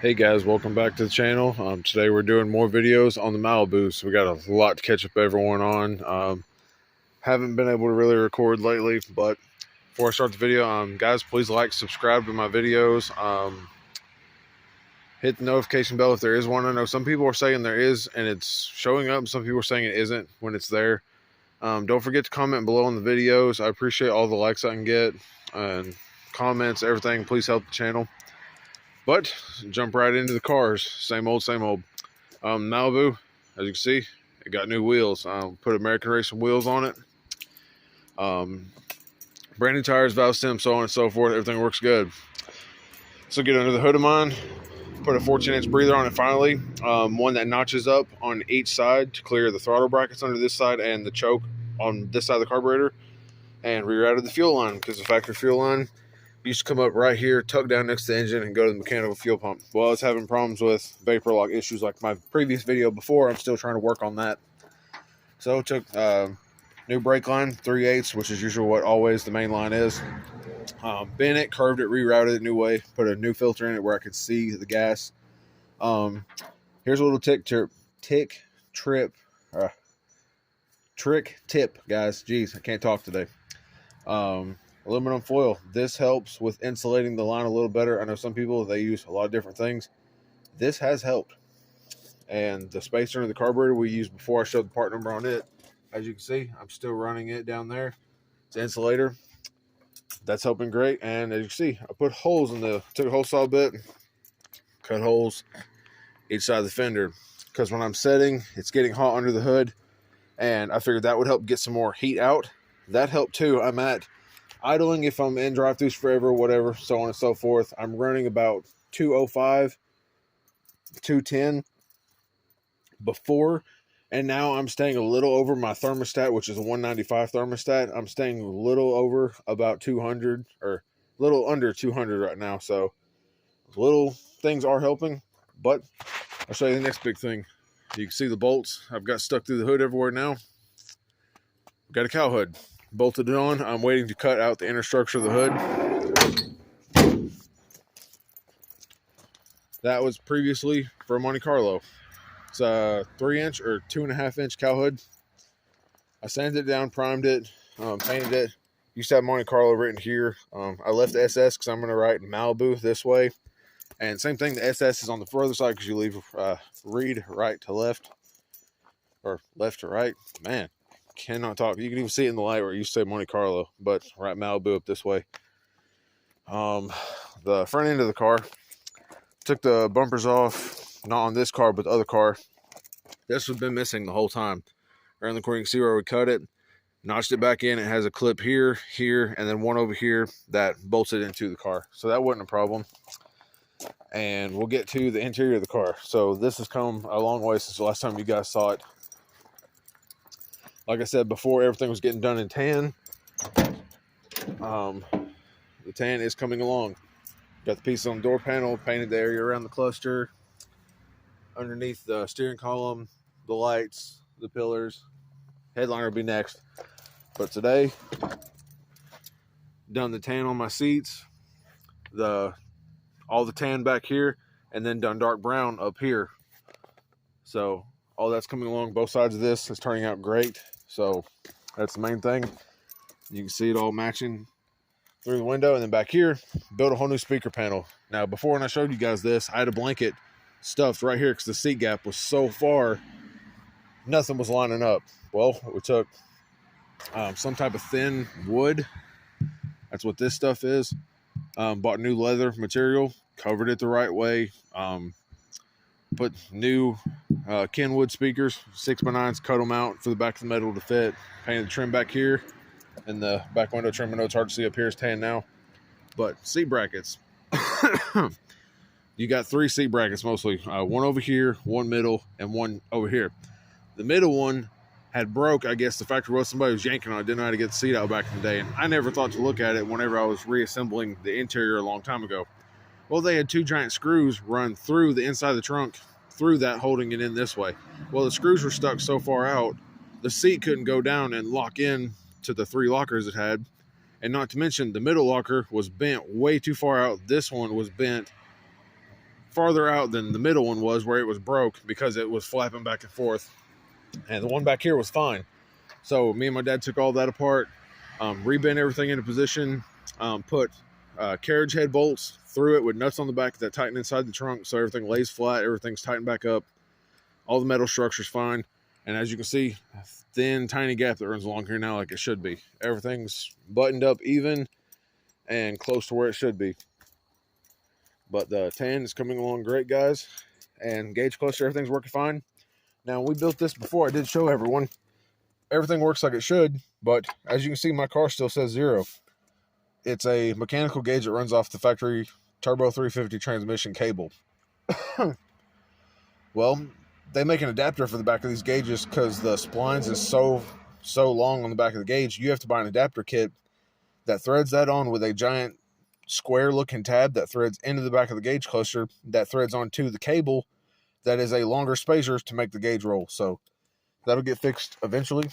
Hey guys, welcome back to the channel. Today we're doing more videos on the Malibu, so we got a lot to catch up everyone on. Haven't been able to really record lately, but before I start the video, guys, please like, subscribe to my videos. Hit the notification bell if there is one. I know some people are saying there is, and it's showing up. Some people are saying it isn't when it's there. Don't forget to comment below on the videos. I appreciate all the likes I can get and comments, everything. Please help the channel. But jump right into the cars. Same old, same old. Malibu, as you can see, it got new wheels. Put American Racing wheels on it. Brand new tires, valve stem, so on and so forth. Everything works good. So get under the hood of mine. Put a 14-inch breather on it finally. One that notches up on each side to clear the throttle brackets under this side and the choke on this side of the carburetor. And rerouted the fuel line because the factory fuel line used to come up right here, tuck down next to the engine, and go to the mechanical fuel pump. Well, I was having problems with vapor lock issues like my previous video before. I'm still trying to work on that. So took new brake line, 3/8, which is usually what always the main line is. Bent it, curved it, rerouted it a new way, put a new filter in it where I could see the gas. Here's a little trick tip, guys. Jeez, I can't talk today. Aluminum foil. This helps with insulating the line a little better. I know some people, they use a lot of different things. This has helped. And the spacer in the carburetor we used before, I showed the part number on it. As you can see, I'm still running it down there. It's an insulator. That's helping great. And as you can see, I put holes in took a hole saw bit, cut holes each side of the fender. Because when I'm setting, it's getting hot under the hood. And I figured that would help get some more heat out. That helped too. I'm at idling if I'm in drive-thrus forever, whatever, so on and so forth. I'm running about 205, 210 before, and now I'm staying a little over my thermostat, which is a 195 thermostat. I'm staying a little over about 200, or a little under 200 right now, so little things are helping, but I'll show you the next big thing. You can see the bolts I've got stuck through the hood everywhere now. Got a cow hood. Bolted it on. I'm waiting to cut out the inner structure of the hood. That was previously for a Monte Carlo. It's a 3-inch or 2.5-inch cow hood. I sanded it down, primed it, painted it. Used to have Monte Carlo written here. I left the SS because I'm going to write Malibu this way. And same thing, the SS is on the further side because you leave read right to left. Or left to right. Man. Cannot talk. You can even see it in the light where it used to say Monte Carlo, but right Malibu up this way. The front end of the car, took the bumpers off, not on this car, but the other car. This has been missing the whole time. Around the corner, you can see where we cut it, notched it back in. It has a clip here, here, and then one over here that bolts it into the car. So that wasn't a problem. And we'll get to the interior of the car. So this has come a long way since the last time you guys saw it. Like I said before, everything was getting done in tan. The tan is coming along. Got the pieces on the door panel, painted the area around the cluster, underneath the steering column, the lights, the pillars. Headliner will be next. But today, done the tan on my seats, all the tan back here, and then done dark brown up here. So all that's coming along. Both sides of this is turning out great. So that's the main thing. You can see it all matching through the window. And then back here, built a whole new speaker panel. Now, before when I showed you guys this, I had a blanket stuffed right here because the seat gap was so far, nothing was lining up. Well, we took some type of thin wood. That's what this stuff is. Bought new leather material, covered it the right way. Put new Kenwood speakers, 6x9s, cut them out for the back of the metal to fit. Painted the trim back here, and the back window trim. I know it's hard to see up here, it's tan now. But seat brackets. You got 3 seat brackets mostly. One over here, one middle, and one over here. The middle one had broke. I guess the factory was somebody was yanking on it, didn't know how to get the seat out back in the day. And I never thought to look at it whenever I was reassembling the interior a long time ago. Well, they had 2 giant screws run through the inside of the trunk, through that, holding it in this way. Well, the screws were stuck so far out, the seat couldn't go down and lock in to the 3 lockers it had. And not to mention, the middle locker was bent way too far out. This one was bent farther out than the middle one was, where it was broke because it was flapping back and forth. And the one back here was fine. So me and my dad took all that apart, rebent everything into position, put carriage head bolts through it with nuts on the back that tighten inside the trunk so everything lays flat, everything's tightened back up. All the metal structure's fine. And as you can see, a thin, tiny gap that runs along here now like it should be. Everything's buttoned up even and close to where it should be. But the tan is coming along great, guys. And gauge cluster, everything's working fine. Now, we built this before. I did show everyone. Everything works like it should, but as you can see, my car still says 0. It's a mechanical gauge that runs off the factory Turbo 350 transmission cable. Well, they make an adapter for the back of these gauges because the splines is so long on the back of the gauge. You have to buy an adapter kit that threads that on with a giant square looking tab that threads into the back of the gauge cluster that threads onto the cable that is a longer spacer to make the gauge roll. So that'll get fixed eventually.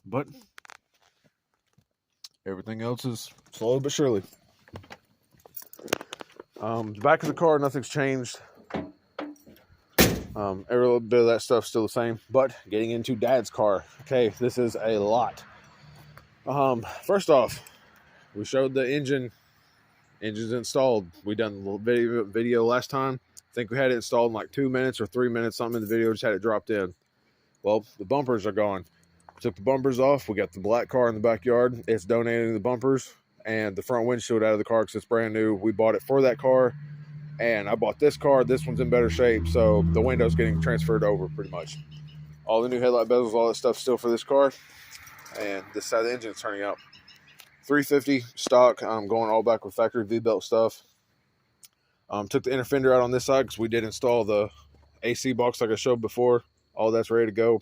But everything else is slowly but surely. The back of the car, nothing's changed. Every little bit of that stuff's still the same. But getting into Dad's car. Okay, this is a lot. First off, we showed the engine. Engine's installed. We done the video last time. I think we had it installed in like 2 minutes or 3 minutes, something in the video, just had it dropped in. Well, the bumpers are gone. Took the bumpers off. We got the black car in the backyard. It's donating the bumpers and the front windshield out of the car because it's brand new. We bought it for that car, and I bought this car. This one's in better shape, so the window's getting transferred over pretty much. All the new headlight bezels, all that stuff still for this car, and this side of the engine is turning out. 350 stock. I'm going all back with factory V-belt stuff. Took the inner fender out on this side because we did install the AC box like I showed before. All that's ready to go.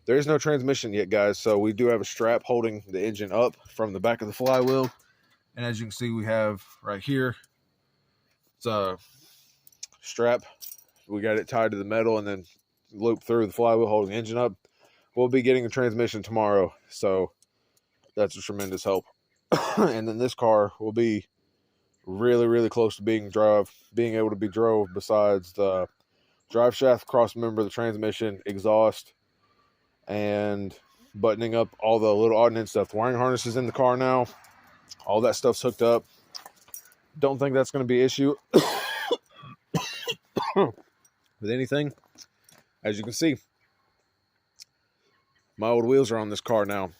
There is no transmission yet, guys, so we do have a strap holding the engine up from the back of the flywheel. And as you can see, we have right here, it's a strap. We got it tied to the metal and then looped through the flywheel holding the engine up. We'll be getting a transmission tomorrow, so that's a tremendous help. And then this car will be really, really close to being able to be drove besides the drive shaft, cross member, the transmission, exhaust, and buttoning up all the little ordnance stuff. The wiring harness is in the car now. All that stuff's hooked up. Don't think that's going to be an issue with anything. As you can see, my old wheels are on this car now.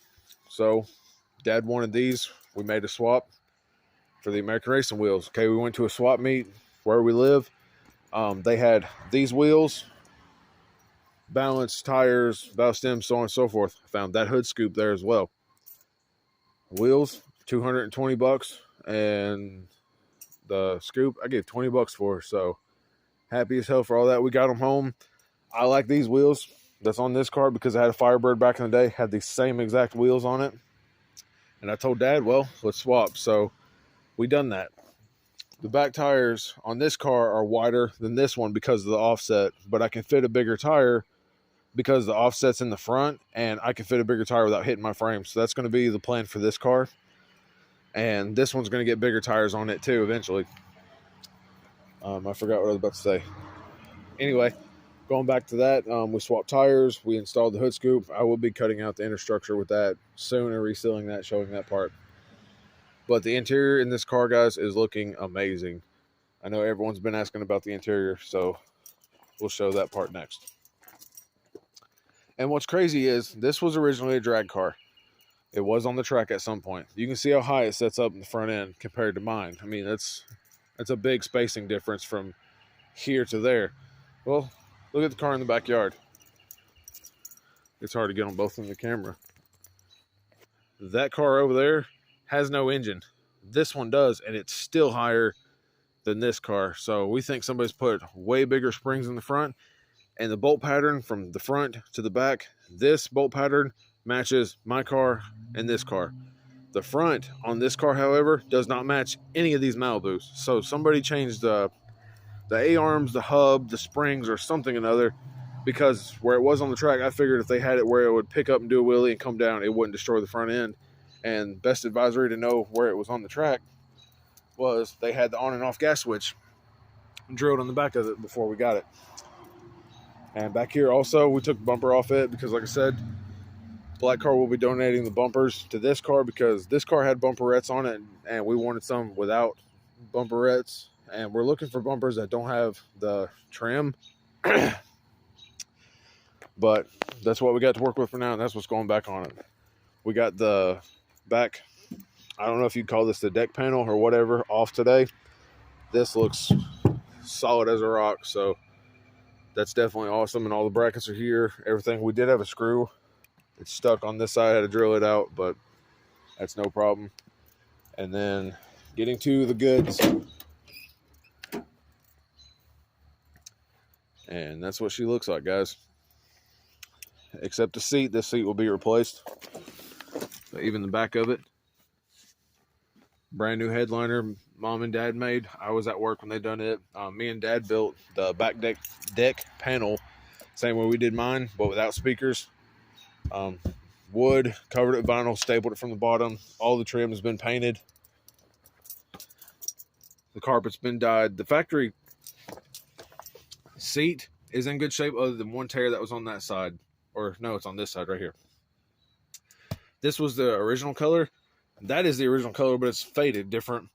So Dad wanted these. We made a swap for the American Racing wheels. Okay, we went to a swap meet where we live. They had these wheels, balance, tires, valve stems, so on and so forth. I found that hood scoop there as well. Wheels, $220, and the scoop I gave $20 for. So happy as hell for all that. We got them home. I like these wheels that's on this car because I had a Firebird back in the day, had the same exact wheels on it. And I told Dad, well, let's swap. So we done that. The back tires on this car are wider than this one because of the offset, but I can fit a bigger tire because the offset's in the front, and I can fit a bigger tire without hitting my frame. So that's going to be the plan for this car. And this one's going to get bigger tires on it too eventually. I forgot what I was about to say. Anyway, going back to that, we swapped tires. We installed the hood scoop. I will be cutting out the inner structure with that soon and resealing that, showing that part. But the interior in this car, guys, is looking amazing. I know everyone's been asking about the interior, so we'll show that part next. And what's crazy is this was originally a drag car. It was on the track at some point. You can see how high it sets up in the front end compared to mine. I mean, that's a big spacing difference from here to there. Well, look at the car in the backyard. It's hard to get on both in the camera. That car over there has no engine. This one does, and it's still higher than this car. So we think somebody's put way bigger springs in the front, and the bolt pattern from the front to the back, this bolt pattern matches my car and this car. The front on this car, however, does not match any of these Malibus. So somebody changed the A-arms, the hub, the springs, or something or another, because where it was on the track, I figured if they had it where it would pick up and do a wheelie and come down, it wouldn't destroy the front end. And best advisory to know where it was on the track, was they had the on and off gas switch drilled on the back of it before we got it. And back here also, we took the bumper off it because, like I said, Black car will be donating the bumpers to this car because this car had bumperettes on it, and we wanted some without bumperettes. And we're looking for bumpers that don't have the trim. But that's what we got to work with for now, and that's what's going back on it. We got the back, I don't know if you'd call this the deck panel or whatever, off today. This looks solid as a rock, so that's definitely awesome. And all the brackets are here, everything. We did have a screw. It's stuck on this side. I had to drill it out, but that's no problem. And then getting to the goods. And that's what she looks like, guys. Except the seat. This seat will be replaced. But even the back of it. Brand new headliner mom and dad made. I was at work when they done it. Me and dad built the back deck panel. Same way we did mine, but without speakers. Wood, covered it vinyl, stapled it from the bottom. All the trim has been painted. The carpet's been dyed. The factory seat is in good shape other than one tear that was on that side. Or no, it's on this side right here. This was the original color. That is the original color, but it's faded different.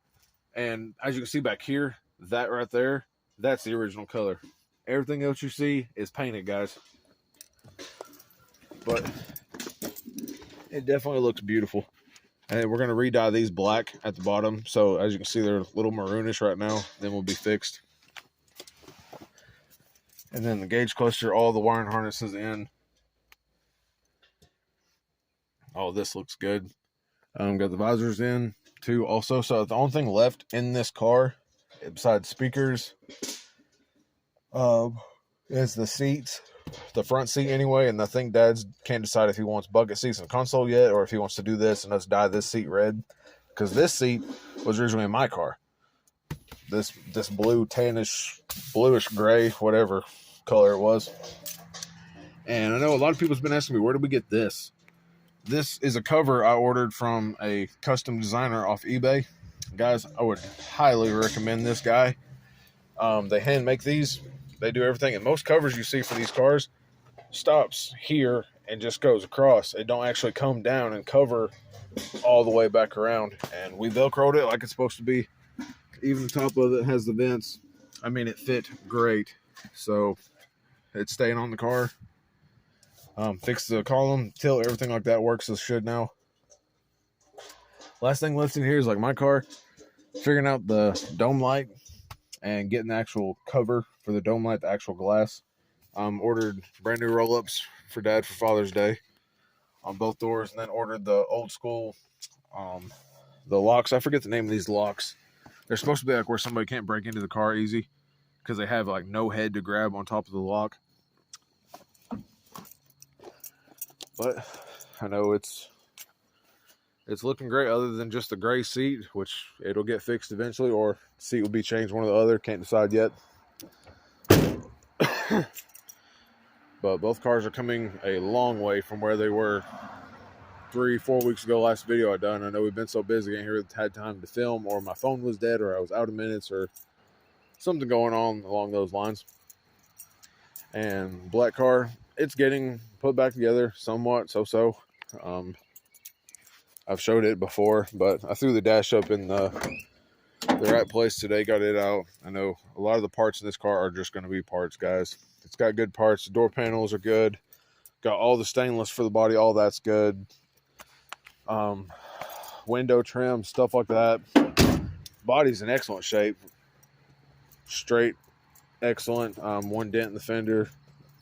And as you can see back here, that right there, that's the original color. Everything else you see is painted, guys. But it definitely looks beautiful. And we're going to re-dye these black at the bottom. So as you can see, they're a little maroonish right now. Then we'll be fixed. And then the gauge cluster, all the wiring harnesses in. Oh, this looks good. Got the visors in too also. So the only thing left in this car, besides speakers, is the seats. The front seat anyway, and I think Dad's can't decide if he wants bucket seats in the console yet or if he wants to do this and us dye this seat red, because this seat was originally in my car. This blue, tannish, bluish gray, whatever color it was. And I know a lot of people's been asking me, where did we get this? This is a cover I ordered from a custom designer off eBay. Guys, I would highly recommend this guy. They hand make these. They do everything, and most covers you see for these cars stops here and just goes across. It don't actually come down and cover all the way back around. And we Velcroed it like it's supposed to be. Even the top of it has the vents. I mean, it fit great. So it's staying on the car. Fix the column, tilt, everything like that works as should now. Last thing left in here is like my car, figuring out the dome light and getting the actual cover for the dome light, the actual glass. Ordered brand new roll-ups for Dad for Father's Day on both doors, and then ordered the old school, the locks. I forget the name of these locks. They're supposed to be like where somebody can't break into the car easy because they have like no head to grab on top of the lock. But I know it's looking great other than just the gray seat, which it'll get fixed eventually, or the seat will be changed, one or the other. Can't decide yet. But both cars are coming a long way from where they were 3-4 weeks ago. Last video I done. I know we've been so busy, I ain't had time to film, or my phone was dead, or I was out of minutes, or something going on along those lines. And black car, it's getting put back together somewhat, so. I've showed it before, but I threw the dash up in the right place today, got it out. I know a lot of the parts in this car are just going to be parts, guys. It's got good parts. The door panels are good. Got all the stainless for the body. All that's good. Window trim, stuff like that. Body's in excellent shape. Straight, excellent. One dent in the fender.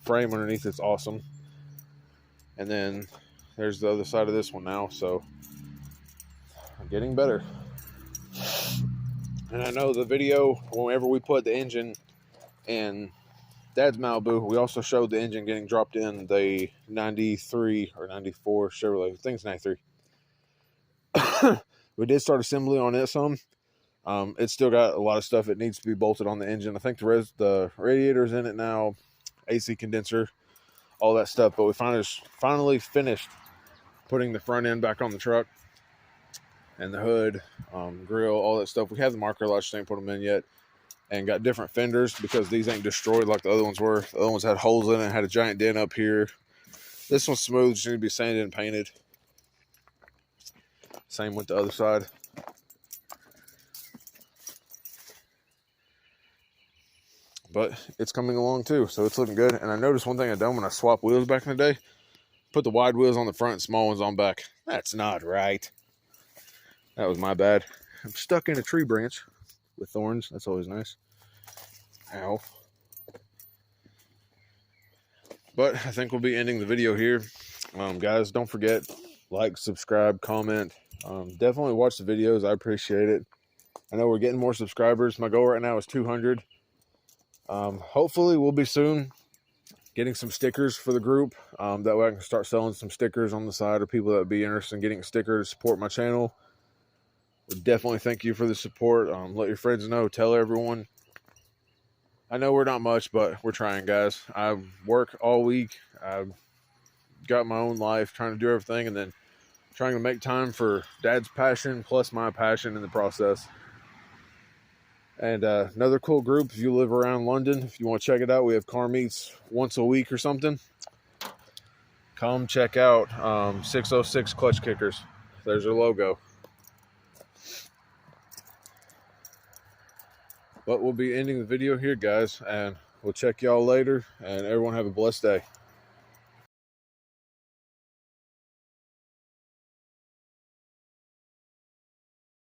Frame underneath it's awesome. And then there's the other side of this one now, so getting better. And I know the video, whenever we put the engine in Dad's Malibu, we also showed the engine getting dropped in the 93 or 94 Chevrolet. I think it's 93. We did start assembly on it some. It's still got a lot of stuff that needs to be bolted on the engine. I think the radiator's in it now, AC condenser, all that stuff. But we finally finished putting the front end back on the truck. and the hood, grill, all that stuff. We have the marker lights, just ain't put them in yet. And got different fenders because these ain't destroyed like the other ones were. The other ones had holes in it, had a giant dent up here. This one's smooth, just need to be sanded and painted. Same with the other side. But it's coming along too, so it's looking good. And I noticed one thing I done when I swapped wheels back in the day. Put the wide wheels on the front, small ones on back. That's not right. That was my bad. I'm stuck in a tree branch with thorns. That's always nice. Ow. But I think we'll be ending the video here. Guys, don't forget, like, subscribe, comment. Definitely watch the videos. I appreciate it. I know we're getting more subscribers. My goal right now is 200. Hopefully, we'll be soon getting some stickers for the group. That way I can start selling some stickers on the side, or people that would be interested in getting a sticker to support my channel. Would definitely thank you for the support. Let your friends know. Tell everyone. I know we're not much, but we're trying, guys. I work all week. I've got my own life, trying to do everything, and then trying to make time for Dad's passion plus my passion in the process. And another cool group, if you live around London, if you want to check it out, we have car meets once a week or something. Come check out 606 Clutch Kickers. There's their logo. But we'll be ending the video here, guys, and we'll check y'all later, and everyone have a blessed day.